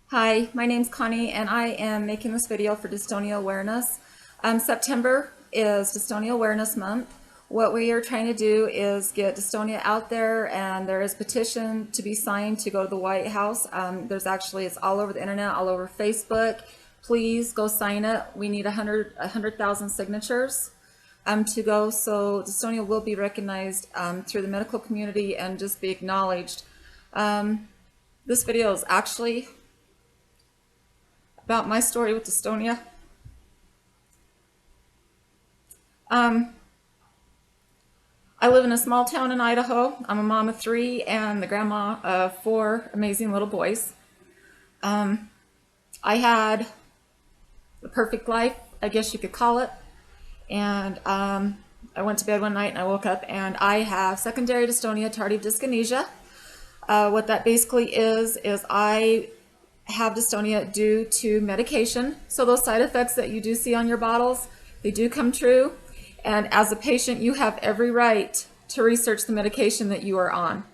Hi, my name's Connie and I am making this video for Dystonia Awareness. September is Dystonia Awareness Month. What we are trying to do is get dystonia out there, and there is a petition to be signed to go to the White House. It's all over the internet, all over Facebook. Please go sign it. We need 100,000 signatures to go, so dystonia will be recognized through the medical community and just be acknowledged. This video is actually about my story with dystonia. I live in a small town in Idaho. I'm a mom of 3 and the grandma of 4 amazing little boys. I had the perfect life, I guess you could call it. And I went to bed one night and I woke up and I have secondary dystonia tardive dyskinesia. What that basically is I have dystonia due to medication. So those side effects that you do see on your bottles, they do come true. And as a patient, you have every right to research the medication that you are on.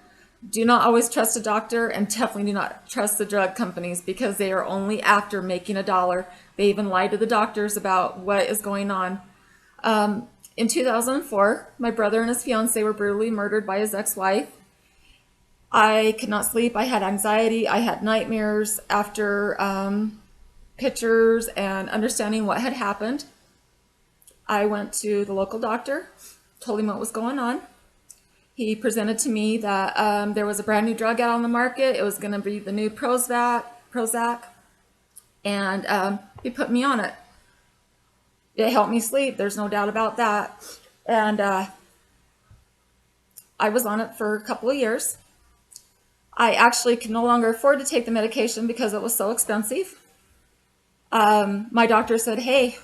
Do not always trust a doctor, and definitely do not trust the drug companies, because they are only after making a dollar. They even lie to the doctors about what is going on. In 2004, my brother and his fiance were brutally murdered by his ex-wife. I could not sleep. I had anxiety. I had nightmares after pictures and understanding what had happened. I went to the local doctor, told him what was going on. He presented to me that there was a brand new drug out on the market. It was going to be the new Prozac, and he put me on it. It helped me sleep. There's no doubt about that. And I was on it for a couple of years. I actually could no longer afford to take the medication because it was so expensive. My doctor said, hey,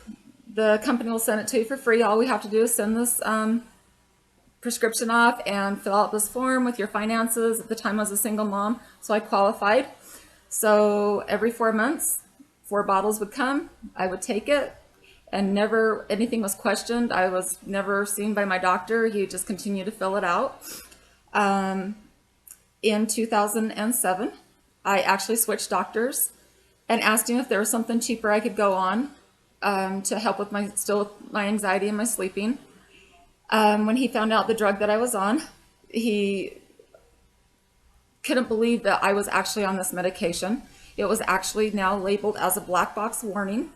the company will send it to you for free. All we have to do is send this prescription off and fill out this form with your finances. At the time I was a single mom, so I qualified. So every 4 months, 4 bottles would come. I would take it, and never anything was questioned. I was never seen by my doctor. He would just continue to fill it out. In 2007, I actually switched doctors and asked him if there was something cheaper I could go on to help with my anxiety and my sleeping. When he found out the drug that I was on, he couldn't believe that I was actually on this medication. It was actually now labeled as a black box warning.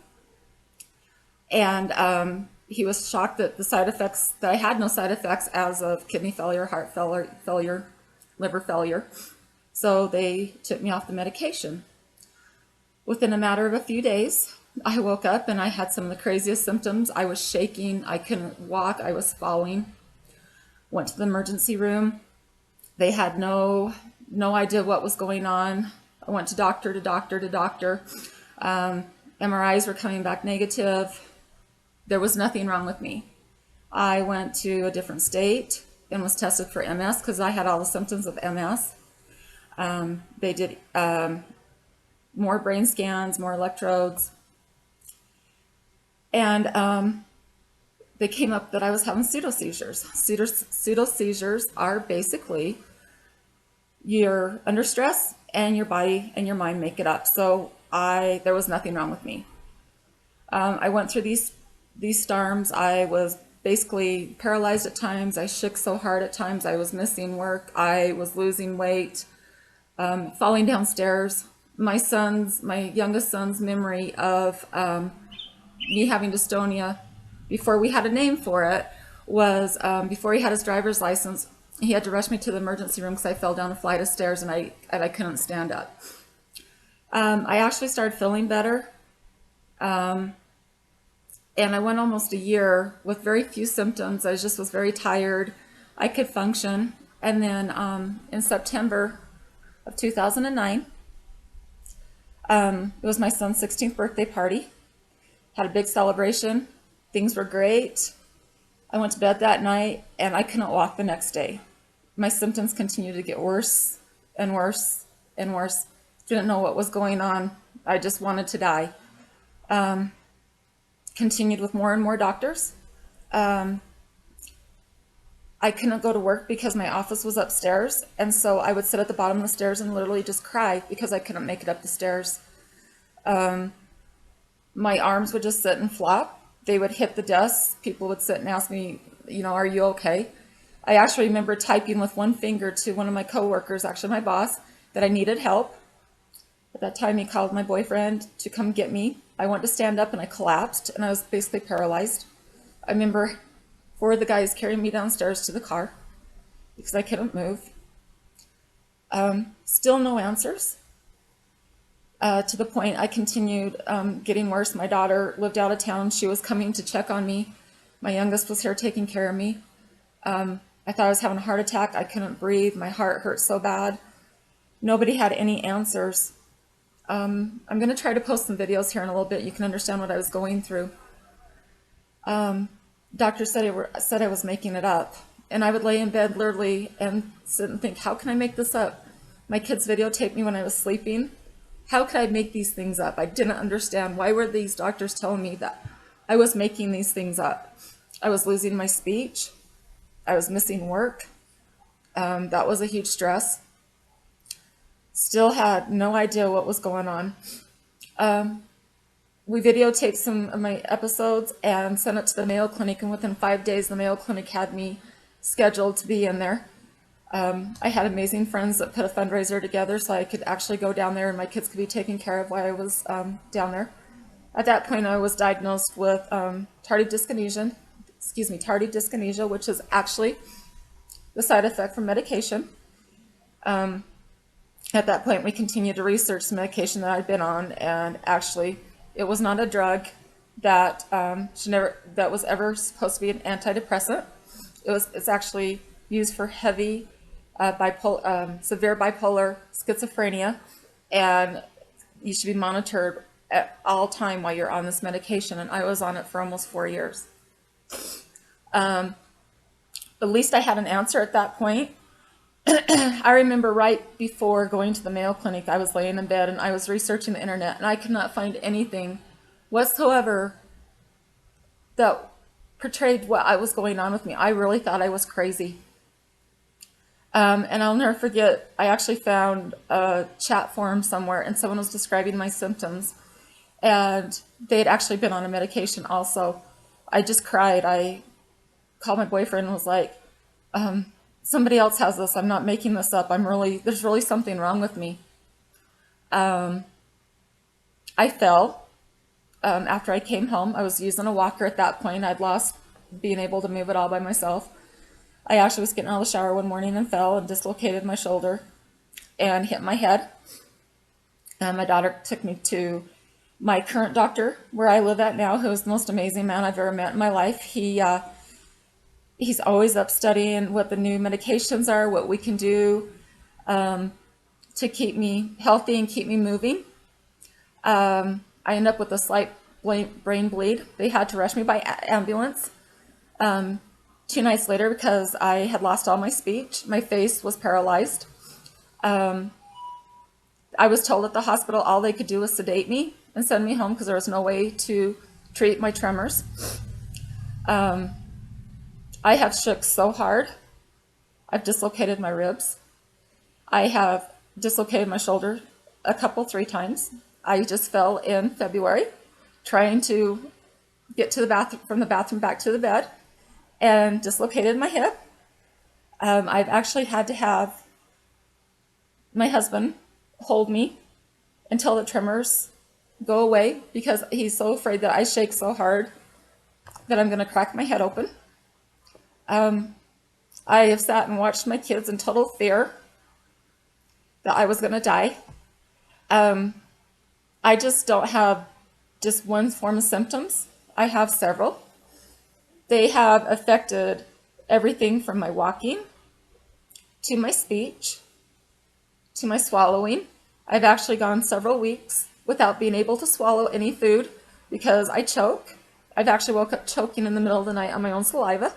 And he was shocked that the side effects, that I had no side effects as of kidney failure, heart failure, liver failure. So they took me off the medication. Within a matter of a few days, I woke up and I had some of the craziest symptoms. I was shaking, I couldn't walk, I was falling. Went to the emergency room. They had no idea what was going on. I went to doctor to doctor to doctor. MRIs were coming back negative. There was nothing wrong with me. I went to a different state and was tested for MS because I had all the symptoms of MS. They did more brain scans, more electrodes. And they came up that I was having pseudo-seizures. Pseudo-seizures are basically you're under stress and your body and your mind make it up. So there was nothing wrong with me. I went through these storms. I was basically paralyzed at times. I shook so hard at times. I was missing work. I was losing weight, falling downstairs. My youngest son's memory of me having dystonia before we had a name for it was before he had his driver's license. He had to rush me to the emergency room because I fell down a flight of stairs and I couldn't stand up. I actually started feeling better. And I went almost a year with very few symptoms. I just was very tired. I could function. And then in September of 2009, it was my son's 16th birthday party. Had a big celebration. Things were great. I went to bed that night and I couldn't walk the next day. My symptoms continued to get worse and worse and worse. Didn't know what was going on. I just wanted to die. Continued with more and more doctors. I couldn't go to work because my office was upstairs, and so I would sit at the bottom of the stairs and literally just cry because I couldn't make it up the stairs. My arms would just sit and flop. They would hit the desk. People would sit and ask me, are you okay? I actually remember typing with one finger to one of my coworkers, actually my boss, that I needed help. At that time, he called my boyfriend to come get me. I went to stand up and I collapsed and I was basically paralyzed. I remember four of the guys carrying me downstairs to the car because I couldn't move. Still no answers. To the point I continued getting worse. My daughter lived out of town. She was coming to check on me. My youngest was here taking care of me. I thought I was having a heart attack. I couldn't breathe. My heart hurt so bad. Nobody had any answers. I'm going to try to post some videos here in a little bit. You can understand what I was going through. Doctor said I was making it up. And I would lay in bed literally and sit and think, how can I make this up? My kids videotaped me when I was sleeping. How could I make these things up? I didn't understand. Why were these doctors telling me that I was making these things up? I was losing my speech. I was missing work. That was a huge stress. Still had no idea what was going on. We videotaped some of my episodes and sent it to the Mayo Clinic, and within 5 days, the Mayo Clinic had me scheduled to be in there. I had amazing friends that put a fundraiser together so I could actually go down there and my kids could be taken care of while I was down there. At that point, I was diagnosed with tardive dyskinesia, which is actually the side effect from medication. At that point, we continued to research the medication that I'd been on, and actually, it was not a drug that that was ever supposed to be an antidepressant. It's actually used for heavy severe bipolar schizophrenia, and you should be monitored at all time while you're on this medication. And I was on it for almost 4 years. At least I had an answer at that point. I remember right before going to the Mayo Clinic, I was laying in bed and I was researching the internet, and I could not find anything whatsoever that portrayed what I was going on with me. I really thought I was crazy. And I'll never forget, I actually found a chat forum somewhere and someone was describing my symptoms, and they had actually been on a medication also. I just cried. I called my boyfriend and was like, somebody else has this. I'm not making this up. There's really something wrong with me. I fell after I came home. I was using a walker at that point. I'd lost being able to move it all by myself. I actually was getting out of the shower one morning and fell and dislocated my shoulder and hit my head. And my daughter took me to my current doctor where I live at now, who is the most amazing man I've ever met in my life. He's always up studying what the new medications are, what we can do to keep me healthy and keep me moving. I ended up with a slight brain bleed. They had to rush me by ambulance 2 nights later because I had lost all my speech. My face was paralyzed. I was told at the hospital all they could do was sedate me and send me home because there was no way to treat my tremors. I have shook so hard. I've dislocated my ribs. I have dislocated my shoulder 3 times. I just fell in February trying to get to the bathroom, from the bathroom back to the bed, and dislocated my hip. I've actually had to have my husband hold me until the tremors go away because he's so afraid that I shake so hard that I'm going to crack my head open. I have sat and watched my kids in total fear that I was going to die. I just don't have just one form of symptoms. I have several. They have affected everything from my walking to my speech to my swallowing. I've actually gone several weeks without being able to swallow any food because I choke. I've actually woke up choking in the middle of the night on my own saliva.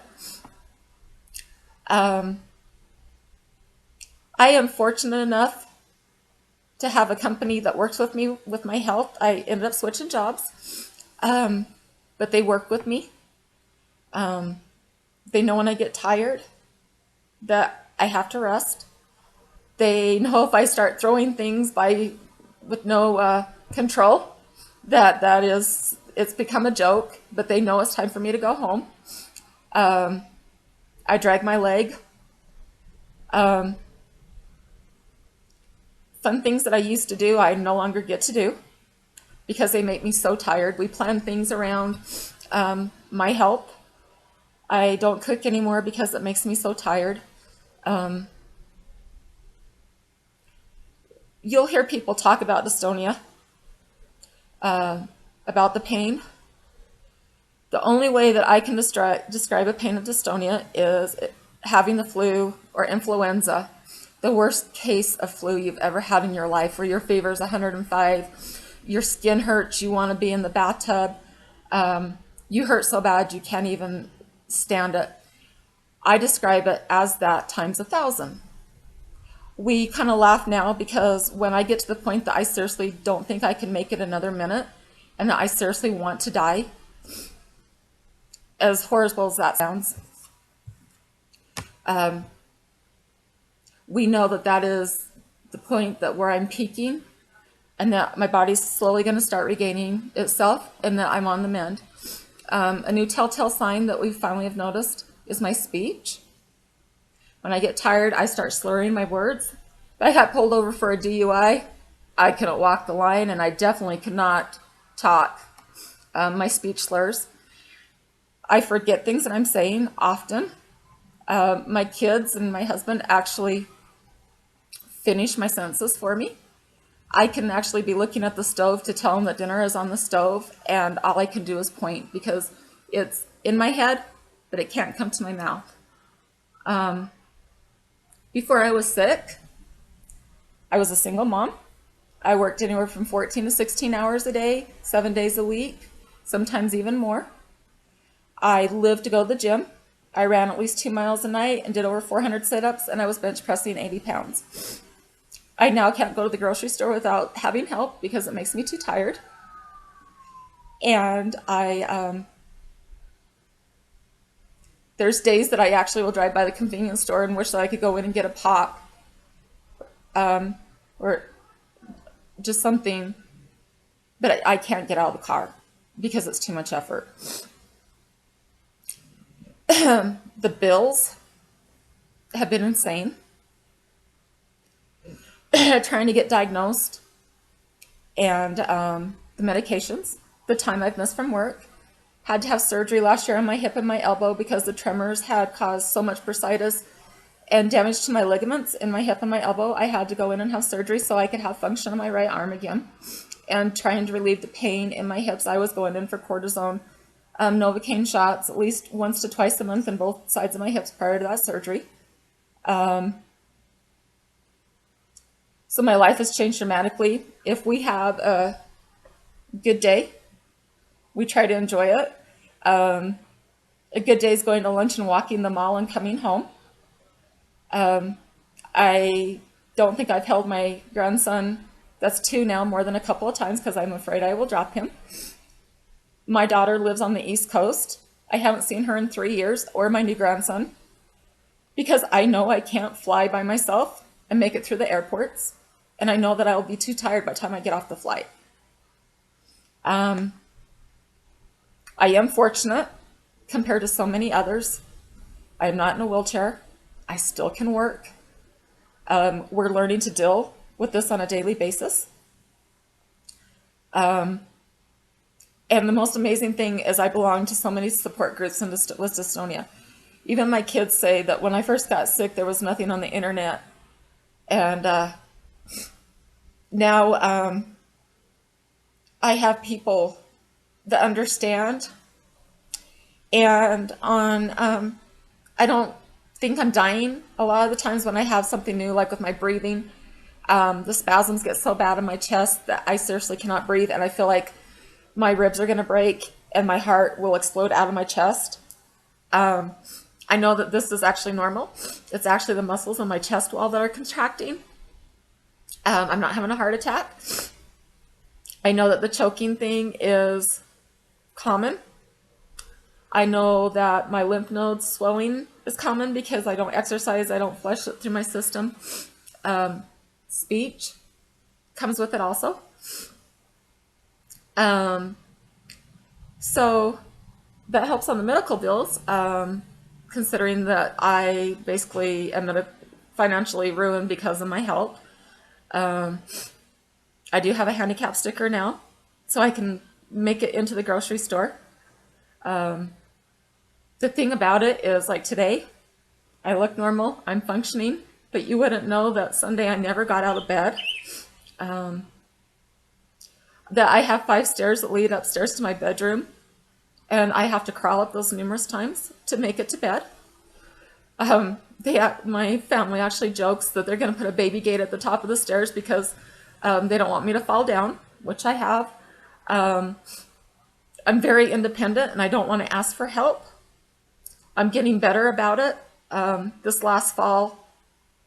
I am fortunate enough to have a company that works with me with my health. I ended up switching jobs, but they work with me. They know when I get tired that I have to rest. They know if I start throwing things with no control it's become a joke, but they know it's time for me to go home. I drag my leg. Um, Fun things that I used to do, I no longer get to do because they make me so tired. We plan things around my health. I don't cook anymore because it makes me so tired. Um, you'll hear people talk about dystonia, about the pain. The only way that I can describe a pain of dystonia is having the flu or influenza, the worst case of flu you've ever had in your life, where your fever is 105, your skin hurts, you want to be in the bathtub, you hurt so bad you can't even stand it. I describe it as that times 1,000. We kind of laugh now because when I get to the point that I seriously don't think I can make it another minute and that I seriously want to die, as horrible as that sounds, we know that that is the point that where I'm peaking and that my body's slowly going to start regaining itself and that I'm on the mend. A new telltale sign that we finally have noticed is my speech. When I get tired, I start slurring my words. If I got pulled over for a DUI, I couldn't walk the line, and I definitely could not talk. My speech slurs. I forget things that I'm saying often. My kids and my husband actually finish my sentences for me. I can actually be looking at the stove to tell them that dinner is on the stove, and all I can do is point because it's in my head, but it can't come to my mouth. Before I was sick, I was a single mom. I worked anywhere from 14 to 16 hours a day, 7 days a week, sometimes even more. I lived to go to the gym. I ran at least 2 miles a night and did over 400 sit-ups, and I was bench pressing 80 pounds. I now can't go to the grocery store without having help because it makes me too tired. And there's days that I actually will drive by the convenience store and wish that I could go in and get a pop, or just something, but I can't get out of the car because it's too much effort. The bills have been insane. Trying to get diagnosed, and the medications, the time I've missed from work. Had to have surgery last year on my hip and my elbow because the tremors had caused so much bursitis and damage to my ligaments in my hip and my elbow. I had to go in and have surgery so I could have function on my right arm again. And trying to relieve the pain in my hips, I was going in for cortisone, Novocaine shots at least once to twice a month in both sides of my hips prior to that surgery. So my life has changed dramatically. If we have a good day, we try to enjoy it. A good day is going to lunch and walking the mall and coming home. I don't think I've held my grandson, that's 2 now, more than a couple of times because I'm afraid I will drop him. My daughter lives on the East Coast. I haven't seen her in 3 years, or my new grandson, because I know I can't fly by myself and make it through the airports. And I know that I will be too tired by the time I get off the flight. I am fortunate compared to so many others. I am not in a wheelchair. I still can work. We're learning to deal with this on a daily basis. And the most amazing thing is I belong to so many support groups with dystonia. Even my kids say that when I first got sick, there was nothing on the internet. And now I have people that understand. And I don't think I'm dying a lot of the times when I have something new, like with my breathing. The spasms get so bad in my chest that I seriously cannot breathe, and I feel like my ribs are going to break and my heart will explode out of my chest. I know that this is actually normal. It's actually the muscles in my chest wall that are contracting. I'm not having a heart attack. I know that the choking thing is common. I know that my lymph nodes swelling is common because I don't exercise, I don't flush it through my system. Speech comes with it also. Um, so that helps on the medical bills, considering that I basically am financially ruined because of my health. Um, I do have a handicap sticker now, so I can make it into the grocery store. Um, the thing about it is, like today, I look normal, I'm functioning, but you wouldn't know that Sunday I never got out of bed. Um, that I have 5 stairs that lead upstairs to my bedroom, and I have to crawl up those numerous times to make it to bed. My family actually jokes that they're going to put a baby gate at the top of the stairs because they don't want me to fall down, which I have. Um, I'm very independent and I don't want to ask for help. I'm getting better about it. This last fall,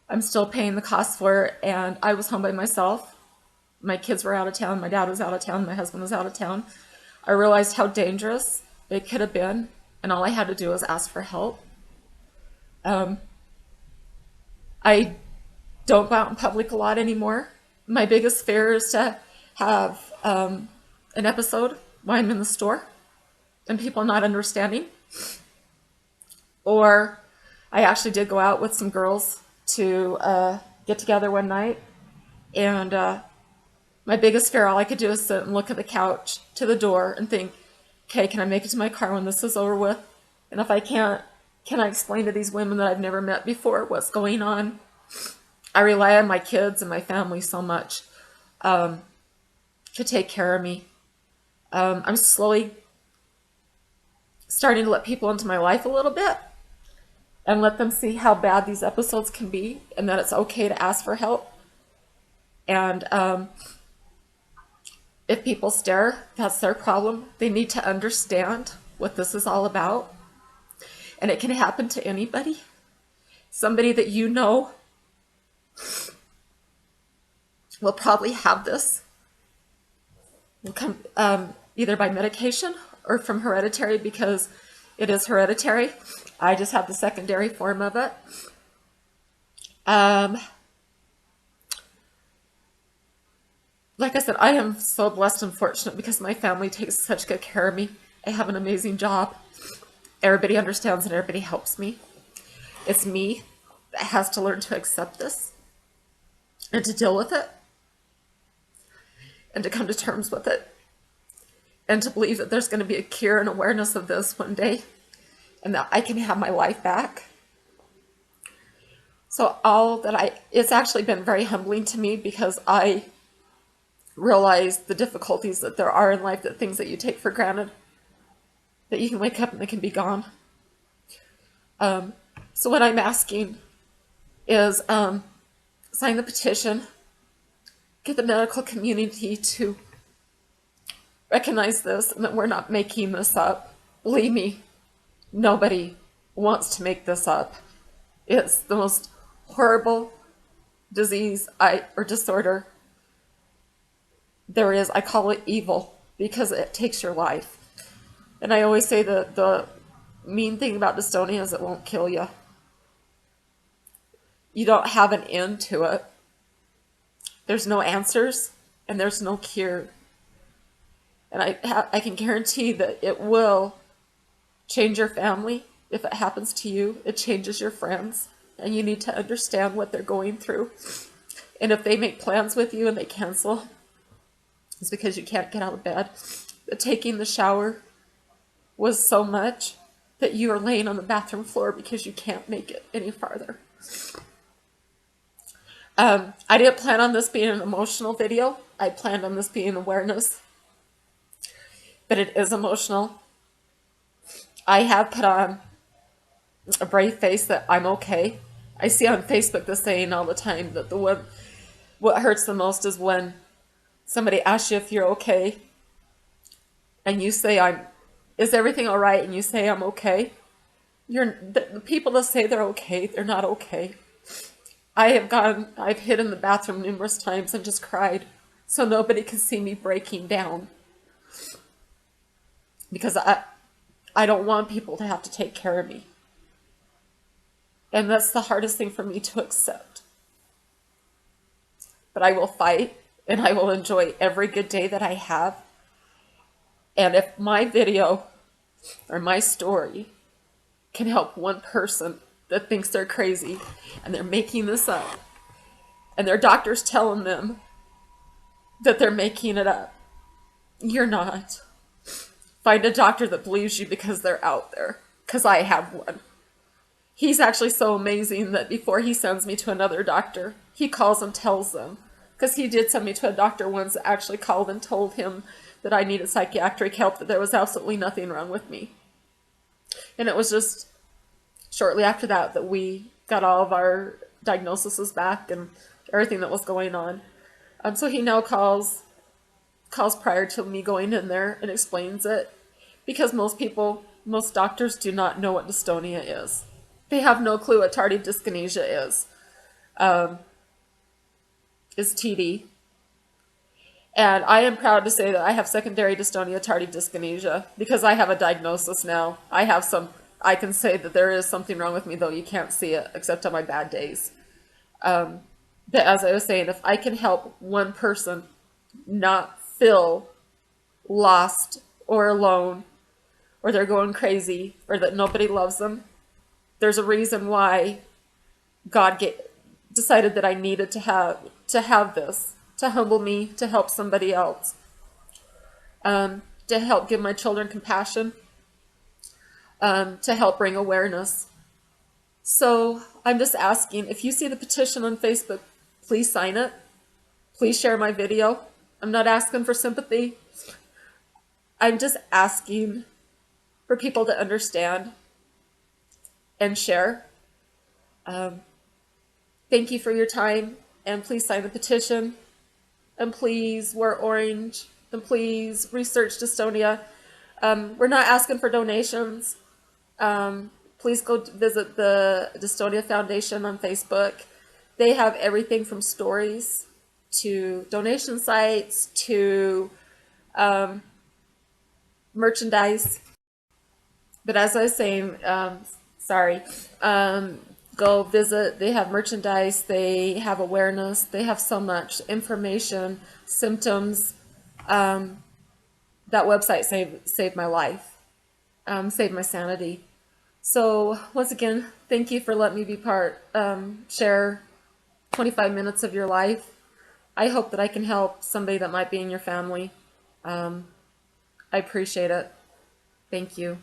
I'm still paying the cost for it, and I was home by myself. My kids were out of town, my dad was out of town, my husband was out of town. I realized how dangerous it could have been, and all I had to do was ask for help. Um, I don't go out in public a lot anymore. My biggest fear is to have an episode while I'm in the store and people not understanding. Or I actually did go out with some girls to get together one night, and my biggest fear, all I could do is sit and look at the couch to the door and think, okay, can I make it to my car when this is over with? And if I can't, can I explain to these women that I've never met before what's going on? I rely on my kids and my family so much to take care of me. I'm slowly starting to let people into my life a little bit and let them see how bad these episodes can be and that it's okay to ask for help. And if people stare, that's their problem. They need to understand what this is all about. And it can happen to anybody. Somebody that you know will probably have this. Will come either by medication or from hereditary, because it is hereditary. I just have the secondary form of it. Like I said, I am so blessed and fortunate because my family takes such good care of me. I have an amazing job. Everybody understands and everybody helps me. It's me that has to learn to accept this and to deal with it and to come to terms with it and to believe that there's going to be a cure and awareness of this one day and that I can have my life back. So it's actually been very humbling to me because I realize the difficulties that there are in life, that things that you take for granted, that you can wake up and they can be gone. So what I'm asking is sign the petition, get the medical community to recognize this and that we're not making this up. Believe me, nobody wants to make this up. It's the most horrible disease or disorder there is. I call it evil because it takes your life. And I always say that the mean thing about dystonia is it won't kill you. You don't have an end to it. There's no answers and there's no cure. And I can guarantee that it will change your family. If it happens to you, it changes your friends. And you need to understand what they're going through. And if they make plans with you and they cancel, it's because you can't get out of bed. But taking the shower was so much that you are laying on the bathroom floor because you can't make it any farther. I didn't plan on this being an emotional video. I planned on this being awareness. But it is emotional. I have put on a brave face that I'm okay. I see on Facebook the saying all the time that what hurts the most is when somebody asks you if you're okay and you say, is everything all right? And you say, I'm okay. The people that say they're okay, they're not okay. I've hid in the bathroom numerous times and just cried so nobody can see me breaking down. Because I don't want people to have to take care of me. And that's the hardest thing for me to accept. But I will fight and I will enjoy every good day that I have. And if my video or my story can help one person that thinks they're crazy and they're making this up, and their doctor's telling them that they're making it up, you're not. Find a doctor that believes you because they're out there. Because I have one. He's actually so amazing that before he sends me to another doctor, he calls and tells them. Because he did send me to a doctor once that actually called and told him that I needed psychiatric help, that there was absolutely nothing wrong with me. And it was just shortly after that that we got all of our diagnoses back and everything that was going on. So he now calls prior to me going in there and explains it, because most doctors do not know what dystonia is. They have no clue what tardive dyskinesia is TD. And I am proud to say that I have secondary dystonia tardive dyskinesia because I have a diagnosis now. I can say that there is something wrong with me, though you can't see it except on my bad days. But as I was saying, if I can help one person not feel lost or alone, or they're going crazy, or that nobody loves them, there's a reason why God decided that I needed to have this, to humble me, to help somebody else, to help give my children compassion, to help bring awareness. So I'm just asking, if you see the petition on Facebook, please sign it. Please share my video. I'm not asking for sympathy. I'm just asking for people to understand and share. Thank you for your time, and please sign the petition, and please wear orange, and please research dystonia. We're not asking for donations. Please go visit the Dystonia Foundation on Facebook. They have everything from stories to donation sites to merchandise. But as I was saying, go visit. They have merchandise, they have awareness, they have so much information, symptoms. That website saved my life, saved my sanity. So once again, thank you for letting me share 25 minutes of your life. I hope that I can help somebody that might be in your family. I appreciate it. Thank you.